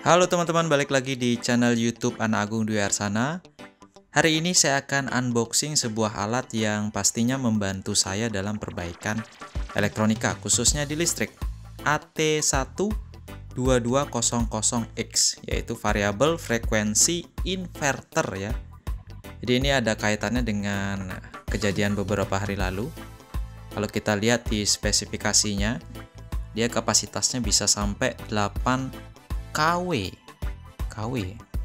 Halo teman-teman, balik lagi di channel YouTube Ana Agung Dwi Arsana. Hari ini saya akan unboxing sebuah alat yang pastinya membantu saya dalam perbaikan elektronika, khususnya di listrik. AT12200X, yaitu variable frekuensi inverter ya. Jadi ini ada kaitannya dengan kejadian beberapa hari lalu. Kalau kita lihat di spesifikasinya, dia kapasitasnya bisa sampai 8 kW,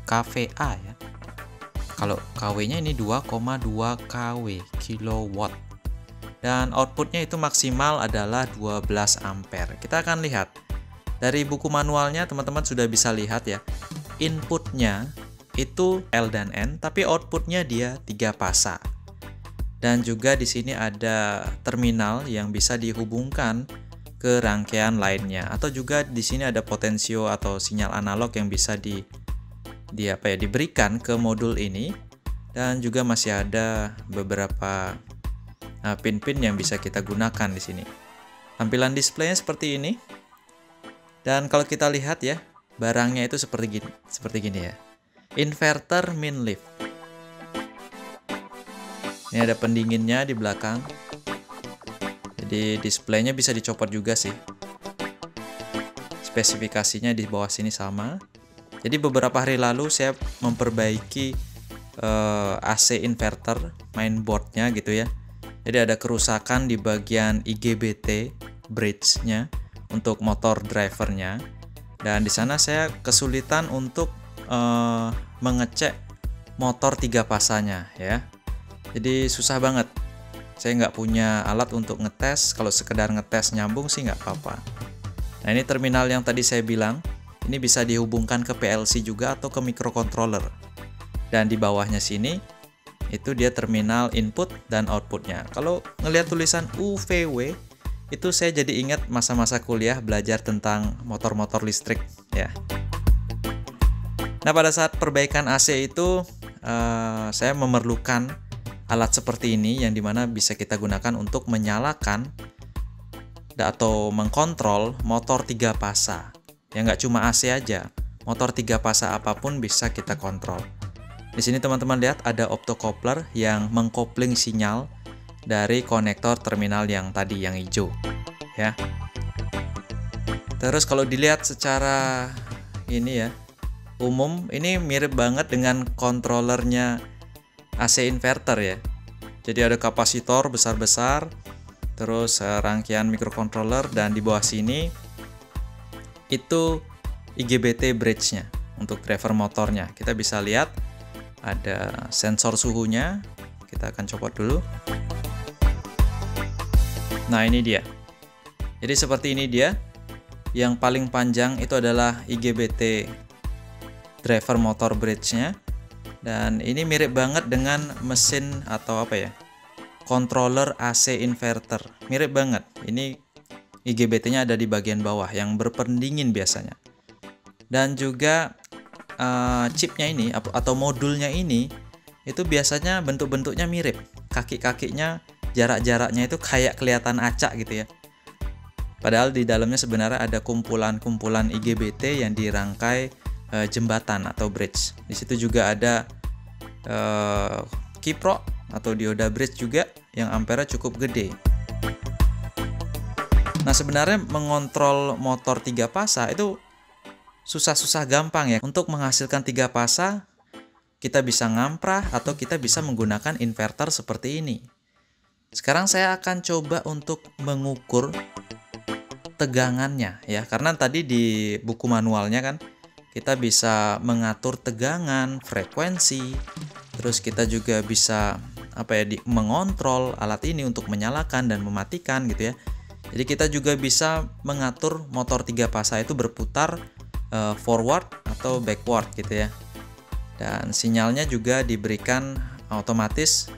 kVA ya. Kalau kW-nya ini 2,2 kW, kilowatt. Dan outputnya itu maksimal adalah 12 ampere. Kita akan lihat. Dari buku manualnya teman-teman sudah bisa lihat ya. Inputnya itu L dan N, tapi outputnya dia 3 pasa. Dan juga di sini ada terminal yang bisa dihubungkan ke rangkaian lainnya, atau juga di sini ada potensio atau sinyal analog yang bisa diberikan ke modul ini, dan juga masih ada beberapa pin-pin yang bisa kita gunakan di sini. Tampilan displaynya seperti ini, dan kalau kita lihat ya, barangnya itu seperti gini ya. Inverter min lift. Ini ada pendinginnya di belakang. Jadi displaynya bisa dicopot juga sih. Spesifikasinya di bawah sini sama. Jadi beberapa hari lalu saya memperbaiki AC inverter mainboardnya gitu ya. Jadi ada kerusakan di bagian IGBT bridge-nya untuk motor drivernya. Dan di sana saya kesulitan untuk mengecek motor 3 pasanya ya. Jadi susah banget. Saya nggak punya alat untuk ngetes. Kalau sekedar ngetes nyambung sih nggak apa-apa. Nah, ini terminal yang tadi saya bilang. Ini bisa dihubungkan ke PLC juga atau ke microcontroller. Dan di bawahnya sini, itu dia terminal input dan outputnya. Kalau ngelihat tulisan UVW, itu saya jadi ingat masa-masa kuliah belajar tentang motor-motor listrik ya. Nah, pada saat perbaikan AC itu, saya memerlukan alat seperti ini yang dimana bisa kita gunakan untuk menyalakan atau mengkontrol motor 3 pasa. Ya nggak cuma AC aja, motor 3 pasa apapun bisa kita kontrol. Di sini teman-teman lihat ada optocoupler yang mengkopling sinyal dari konektor terminal yang tadi yang hijau, ya. Terus kalau dilihat secara ini ya, umum ini mirip banget dengan kontrolernya AC inverter ya. Jadi ada kapasitor besar-besar, terus rangkaian microcontroller, dan di bawah sini itu IGBT bridge-nya untuk driver motornya. Kita bisa lihat ada sensor suhunya. Kita akan copot dulu. Nah, ini dia. Jadi seperti ini dia. Yang paling panjang itu adalah IGBT driver motor bridge-nya. Dan ini mirip banget dengan mesin atau apa ya, controller AC inverter. Mirip banget. Ini IGBT-nya ada di bagian bawah yang berpendingin biasanya. Dan juga chipnya ini atau modulnya ini itu biasanya bentuk-bentuknya mirip. Kaki-kakinya, jarak-jaraknya itu kayak kelihatan acak gitu ya. Padahal di dalamnya sebenarnya ada kumpulan-kumpulan IGBT yang dirangkai jembatan atau bridge. Di situ juga ada kiprok atau dioda bridge juga yang ampere cukup gede. Nah, sebenarnya mengontrol motor 3 pasa itu susah-susah gampang ya. Untuk menghasilkan 3 pasa kita bisa ngamprah atau kita bisa menggunakan inverter seperti ini. Sekarang saya akan coba untuk mengukur tegangannya ya, karena tadi di buku manualnya kan kita bisa mengatur tegangan, frekuensi, terus kita juga bisa mengontrol alat ini untuk menyalakan dan mematikan gitu ya. Jadi kita juga bisa mengatur motor 3 pasa itu berputar forward atau backward gitu ya. Dan sinyalnya juga diberikan otomatis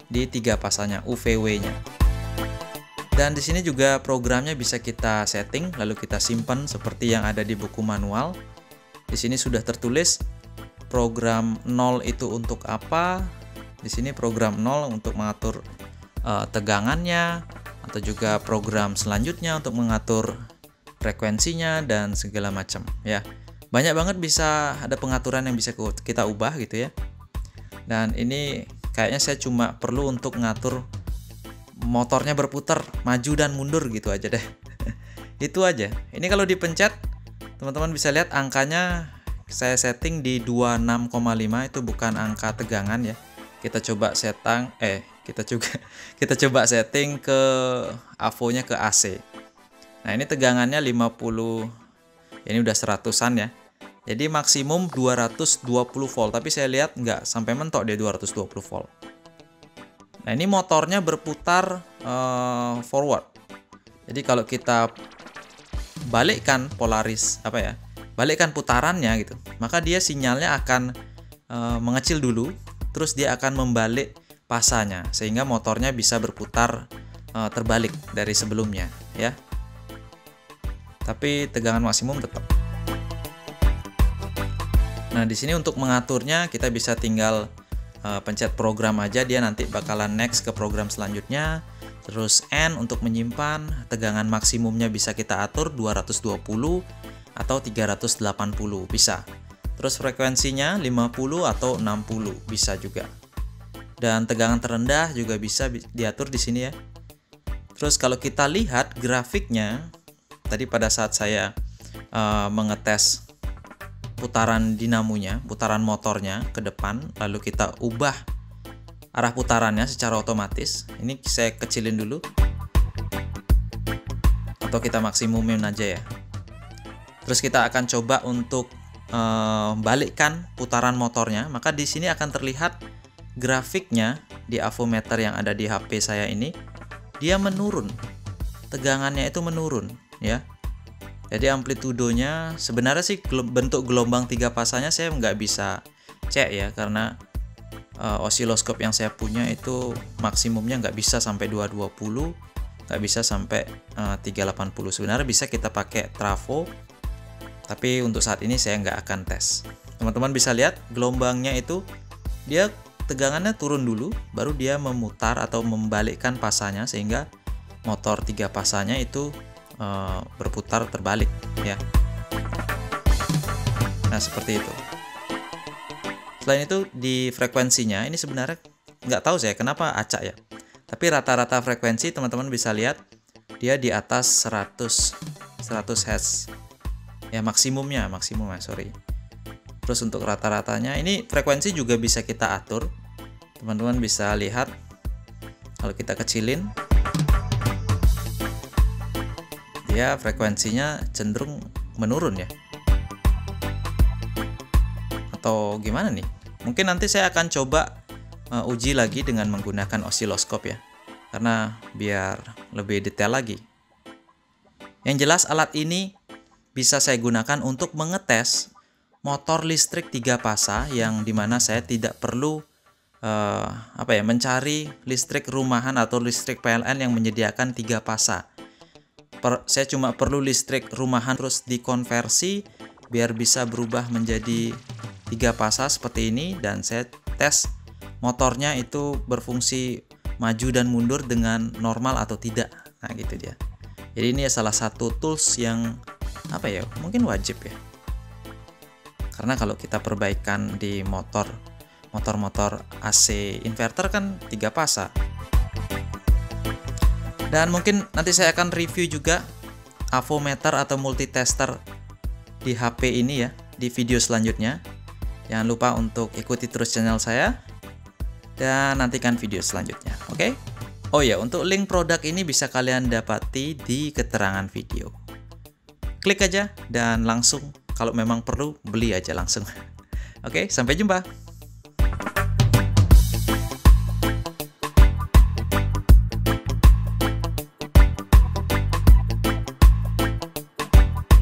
di 3 pasanya, UVW-nya. Dan di sini juga programnya bisa kita setting lalu kita simpan seperti yang ada di buku manual. Di sini sudah tertulis program 0 itu untuk apa. Di sini program 0 untuk mengatur tegangannya, atau juga program selanjutnya untuk mengatur frekuensinya dan segala macam ya. Banyak banget bisa ada pengaturan yang bisa kita ubah gitu ya. Dan ini kayaknya saya cuma perlu untuk ngatur motornya berputar maju dan mundur gitu aja deh. Itu aja. Ini kalau dipencet teman-teman bisa lihat angkanya saya setting di 26,5, itu bukan angka tegangan ya. Kita coba kita coba setting ke AVO-nya ke AC. Nah, ini tegangannya 50. Ini udah 100-an ya. Jadi maksimum 220 volt, tapi saya lihat nggak sampai mentok dia 220 volt. Nah, ini motornya berputar forward. Jadi kalau kita balikkan balikkan putarannya gitu, maka dia sinyalnya akan mengecil dulu, terus dia akan membalik pasanya sehingga motornya bisa berputar terbalik dari sebelumnya ya. Tapi tegangan maksimum tetap. Nah, di sini untuk mengaturnya kita bisa tinggal pencet program aja, dia nanti bakalan next ke program selanjutnya. Terus N untuk menyimpan, tegangan maksimumnya bisa kita atur 220 atau 380 bisa. Terus frekuensinya 50 atau 60 bisa juga. Dan tegangan terendah juga bisa diatur di sini ya. Terus kalau kita lihat grafiknya, tadi pada saat saya mengetes putaran dinamonya, putaran motornya ke depan, lalu kita ubah arah putarannya secara otomatis. Ini saya kecilin dulu, atau kita maksimumin aja ya. Terus kita akan coba untuk balikkan putaran motornya, maka di sini akan terlihat grafiknya di avometer yang ada di HP saya ini, dia menurun, tegangannya itu menurun ya. Jadi amplitudonya sebenarnya sih bentuk gelombang 3 pasanya saya nggak bisa cek ya, karena osiloskop yang saya punya itu maksimumnya nggak bisa sampai 220, nggak bisa sampai 380. Sebenarnya bisa kita pakai trafo, tapi untuk saat ini saya nggak akan tes. Teman-teman bisa lihat gelombangnya itu dia tegangannya turun dulu, baru dia memutar atau membalikkan pasanya sehingga motor 3 pasanya itu berputar terbalik ya. Nah, seperti itu. Selain itu di frekuensinya ini sebenarnya nggak tahu saya kenapa acak ya, tapi rata-rata frekuensi teman-teman bisa lihat dia di atas 100 Hz ya, maksimumnya sorry. Terus untuk rata-ratanya ini frekuensi juga bisa kita atur. Teman-teman bisa lihat kalau kita kecilin, dia frekuensinya cenderung menurun ya. Atau gimana nih? Mungkin nanti saya akan coba uji lagi dengan menggunakan osiloskop ya, karena biar lebih detail lagi. Yang jelas alat ini bisa saya gunakan untuk mengetes motor listrik 3 pasa yang dimana saya tidak perlu mencari listrik rumahan atau listrik PLN yang menyediakan 3 pasa. Saya cuma perlu listrik rumahan terus dikonversi biar bisa berubah menjadi 3 pasa seperti ini, dan saya tes motornya itu berfungsi maju dan mundur dengan normal atau tidak. Nah, gitu dia. Jadi ini salah satu tools yang mungkin wajib ya. Karena kalau kita perbaikan di motor AC inverter kan 3 pasa. Dan mungkin nanti saya akan review juga avometer atau multitester di HP ini ya, di video selanjutnya. Jangan lupa untuk ikuti terus channel saya dan nantikan video selanjutnya. Oke? Oh ya, untuk link produk ini bisa kalian dapati di keterangan video. Klik aja dan langsung kalau memang perlu beli aja langsung. Oke, sampai jumpa.